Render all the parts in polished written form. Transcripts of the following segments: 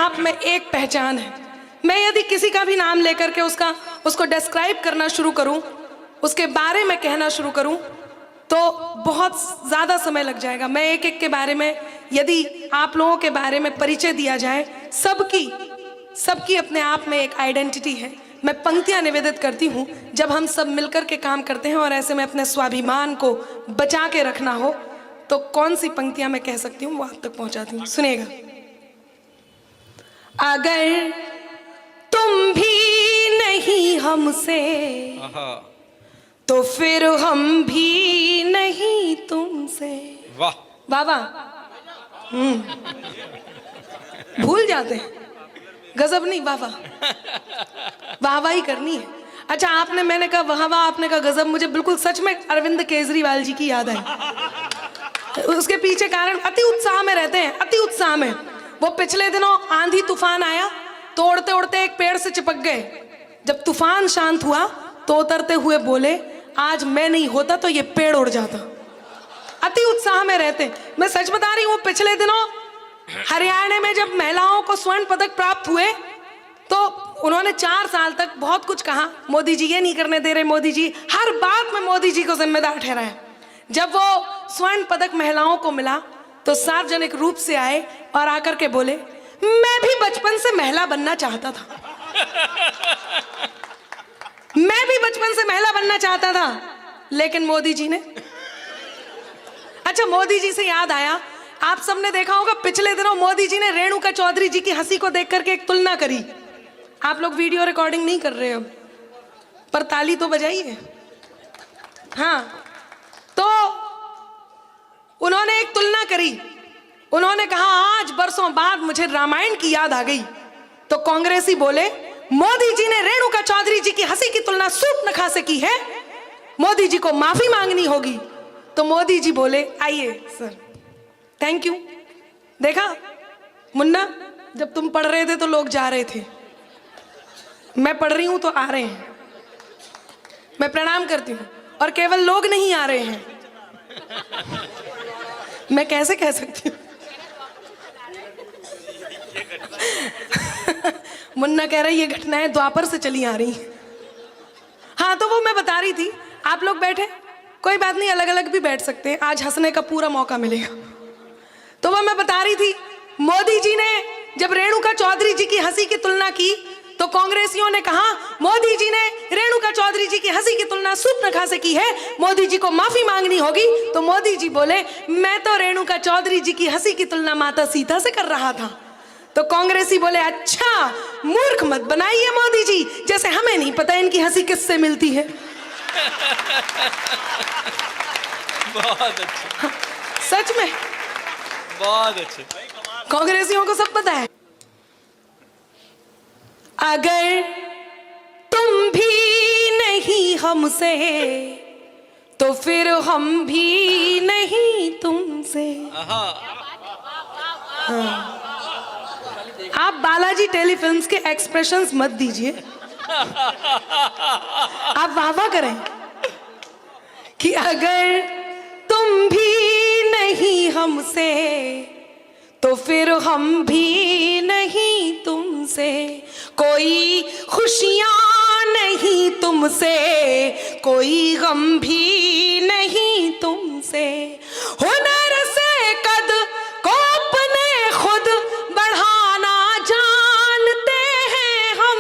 आप में एक पहचान है। मैं यदि किसी का भी नाम लेकर के उसको डिस्क्राइब करना शुरू करूं, उसके बारे में कहना शुरू करूं, तो बहुत ज़्यादा समय लग जाएगा। मैं एक एक के बारे में, यदि आप लोगों के बारे में परिचय दिया जाए, सबकी अपने आप में एक आइडेंटिटी है। मैं पंक्तियां निवेदित करती हूँ। जब हम सब मिलकर के काम करते हैं और ऐसे में अपने स्वाभिमान को बचा के रखना हो, तो कौन सी पंक्तियां मैं कह सकती हूँ वो आप तक पहुँचाती हूँ। सुनिएगा। अगर तुम भी नहीं हमसे तो फिर हम भी नहीं तुमसे। वाह वाह वाह। भूल जाते हैं, गजब नहीं, वाह वाह, वाह वाह ही करनी है। अच्छा, मैंने कहा वाह वाह, आपने कहा गजब, मुझे बिल्कुल सच में अरविंद केजरीवाल जी की याद आई। उसके पीछे कारण अति उत्साह में रहते हैं, अति उत्साह में। वो पिछले दिनों आंधी तूफान आया, तो उड़ते उड़ते एक पेड़ से चिपक गए। जब तूफान शांत हुआ तो उतरते हुए बोले, आज मैं नहीं होता तो ये पेड़ उड़ जाता। अति उत्साह में रहते। मैं सच बता रही हूँ, पिछले दिनों हरियाणा में जब महिलाओं को स्वर्ण पदक प्राप्त हुए, तो उन्होंने 4 साल तक बहुत कुछ कहा, मोदी जी ये नहीं करने दे रहे, मोदी जी, हर बात में मोदी जी को जिम्मेदार ठहराया। जब वो स्वर्ण पदक महिलाओं को मिला तो सार्वजनिक रूप से आए और आकर के बोले, मैं भी बचपन से महिला बनना चाहता था, मैं भी बचपन से महिला बनना चाहता था, लेकिन मोदी जी ने। अच्छा, मोदी जी से याद आया, आप सबने देखा होगा पिछले दिनों मोदी जी ने रेणुका चौधरी जी की हंसी को देख करके एक तुलना करी। आप लोग वीडियो रिकॉर्डिंग नहीं कर रहे अब, पर ताली तो बजाइए। हाँ, तो उन्होंने एक तुलना करी। उन्होंने कहा, आज बरसों बाद मुझे रामायण की याद आ गई। तो कांग्रेसी बोले, मोदी जी ने रेणुका चौधरी जी की हंसी की तुलना सूर्पनखा से की है, मोदी जी को माफी मांगनी होगी। तो मोदी जी बोले, आइए सर, थैंक यू। देखा मुन्ना, जब तुम पढ़ रहे थे तो लोग जा रहे थे, मैं पढ़ रही हूं तो आ रहे हैं। मैं प्रणाम करती हूं, और केवल लोग नहीं आ रहे हैं, मैं कैसे कह सकती हूँ। मुन्ना कह रहा है ये घटनाएं द्वापर से चली आ रही हैं। हाँ, तो वो मैं बता रही थी, आप लोग बैठे, कोई बात नहीं, अलग अलग भी बैठ सकते हैं, आज हंसने का पूरा मौका मिलेगा। तो वो मैं बता रही थी, मोदी जी ने जब रेणुका चौधरी जी की हंसी की तुलना की, तो कांग्रेसियों ने कहा, मोदी जी ने रेणुका चौधरी जी की हंसी की तुलना सूर्पनखा से की है, मोदी जी को माफी मांगनी होगी। तो मोदी जी बोले, मैं तो रेणुका चौधरी जी की हंसी की तुलना माता सीता से कर रहा था। तो कांग्रेसी बोले, अच्छा, मूर्ख मत बनाइए मोदी जी, जैसे हमें नहीं पता इनकी हंसी किससे मिलती है। बहुत अच्छे, सच में बहुत अच्छे। कांग्रेसियों को सब पता है। अगर तुम भी नहीं हमसे तो फिर हम भी नहीं तुमसे। हाँ। आप बालाजी टेलीफिल्म्स के एक्सप्रेशंस मत दीजिए, आप वाह वाह करें कि अगर तुम भी नहीं हमसे तो फिर हम भी नहीं तुमसे, कोई खुशियां नहीं तुमसे, कोई गम भी नहीं तुमसे, हुनर से कद को अपने खुद बढ़ाना जानते हैं हम।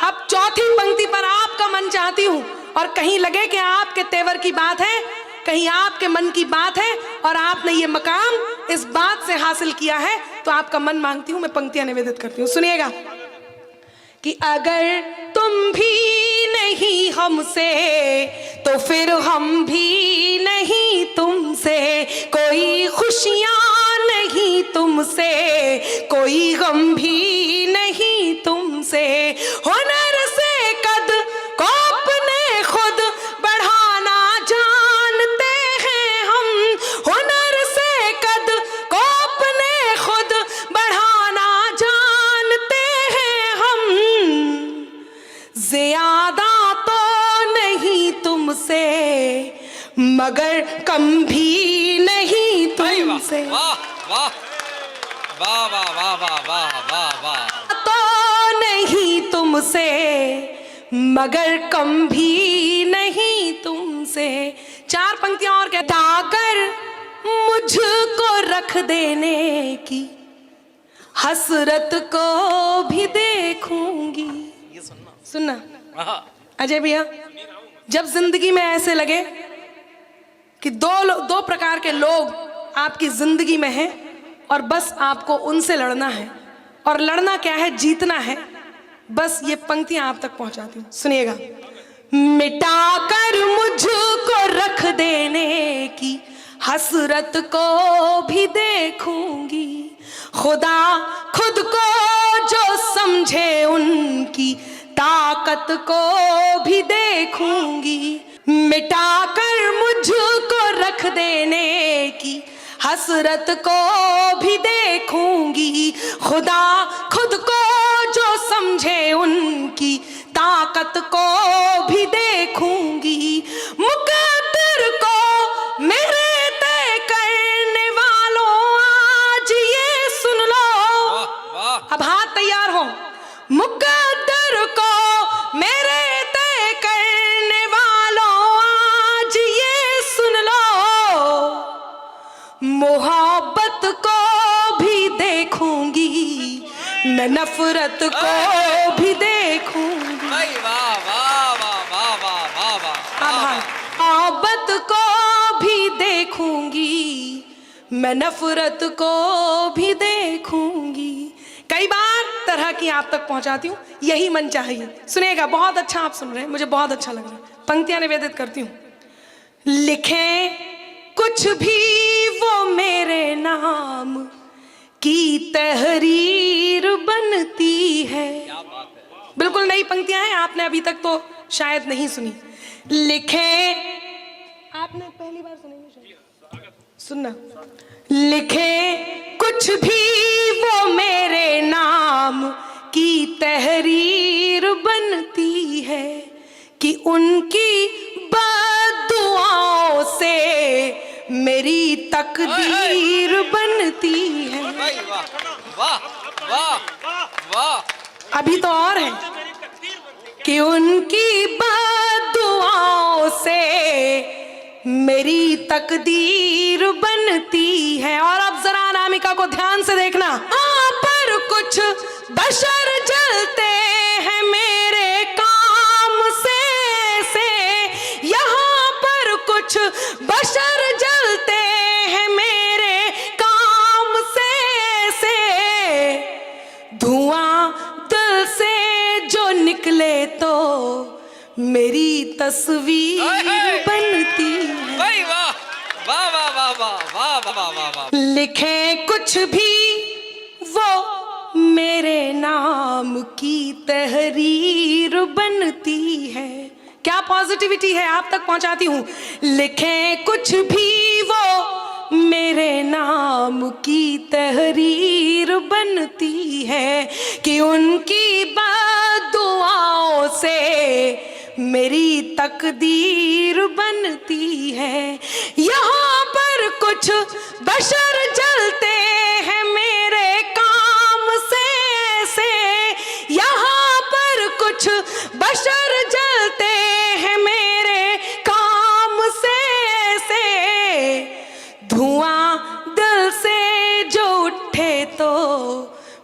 अब चौथी पंक्ति पर आपका मन चाहती हूं, और कहीं लगे कि आपके तेवर की बात है, कहीं आपके मन की बात है, और आपने ये मकाम इस बात से हासिल किया है, तो आपका मन मांगती हूं, मैं पंक्तियां निवेदित करती हूं। सुनिएगा कि अगर तुम भी नहीं हमसे तो फिर हम भी नहीं तुमसे, कोई खुशियां नहीं तुमसे, कोई गम भी नहीं तुमसे, हुनर से कद को अपने खुद बढ़ाना जानते हैं हम, हुनर से कद को अपने खुद बढ़ाना जानते हैं हम, ज्यादा तो नहीं तुमसे मगर कम भी नहीं तुमसे। वाह वाह वाह वाह वाह वाह हमसे मगर कम भी नहीं तुमसे। 4 पंक्तियां और कहता, आकर मुझको रख देने की हसरत को भी देखूंगी। ये सुनना सुनना हाँ। अजय भैया, जब जिंदगी में ऐसे लगे कि दो प्रकार के लोग आपकी जिंदगी में हैं और बस आपको उनसे लड़ना है, और लड़ना क्या है, जीतना है, बस ये पंक्तियां आप तक पहुंचाती हूं, सुनिएगा। मिटाकर मुझको रख देने की हसरत को भी देखूंगी, खुदा खुद को जो समझे उनकी ताकत को भी देखूंगी। मिटाकर मुझको रख देने की हसरत को भी देखूंगी, खुदा खुद को जो समझे उनकी ताकत को भी देखूंगी। मुकद्दर को मेरे तय करने वालों आज ये सुन लो। अब हाथ तैयार हो। मुकद्दर को मेरे तय करने वालों आज ये सुन लो, मोहब्बत को भी देखूंगी मैं, नफरत को भी देखूंगी। वाह वाह वाह वाह वाह वाह वाह। मोहब्बत को भी देखूंगी मैं, नफरत को भी देखूंगी। कई बार तरह की आप तक पहुंचाती हूँ, यही मन चाहिए। सुनिएगा, बहुत अच्छा आप सुन रहे हैं, मुझे बहुत अच्छा लग रहा है। पंक्तियां निवेदित करती हूँ। लिखे कुछ भी वो मेरे नाम की तहरीर बनती है। बिल्कुल नई पंक्तियां हैं, आपने अभी तक तो शायद नहीं सुनी। लिखे, आपने पहली बार सुनी, सुनना। लिखे कुछ भी वो मेरे नाम की तहरीर बनती है, कि उनकी बद्दुआओं से मेरी तकदीर बनती है। वाह वाह वाह वाह। अभी तो और है कि उनकी बद्दुआओं से मेरी तकदीर बनती है। और अब जरा अनामिका को ध्यान से देखना। पर कुछ बशर जलते हैं मेरे काम से यहाँ पर कुछ बशर जलते हैं मेरे काम से धुआं दिल से जो निकले तो मेरी तस्वीर बनती है। वाह वाह वाह वाह वाह वाह वाह वाह वाह। लिखे कुछ भी वो मेरे नाम की तहरीर बनती है। क्या पॉजिटिविटी है, आप तक पहुंचाती हूं। लिखे कुछ भी वो मेरे नाम की तहरीर बनती है, कि उनकी बद्दुआओं से मेरी तकदीर बनती है। यहाँ पर कुछ बशर जलते हैं मेरे काम से यहाँ पर कुछ बशर जलते हैं मेरे काम से धुआं दिल से जो उठे तो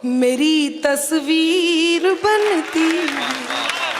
मेरी तस्वीर बनती है।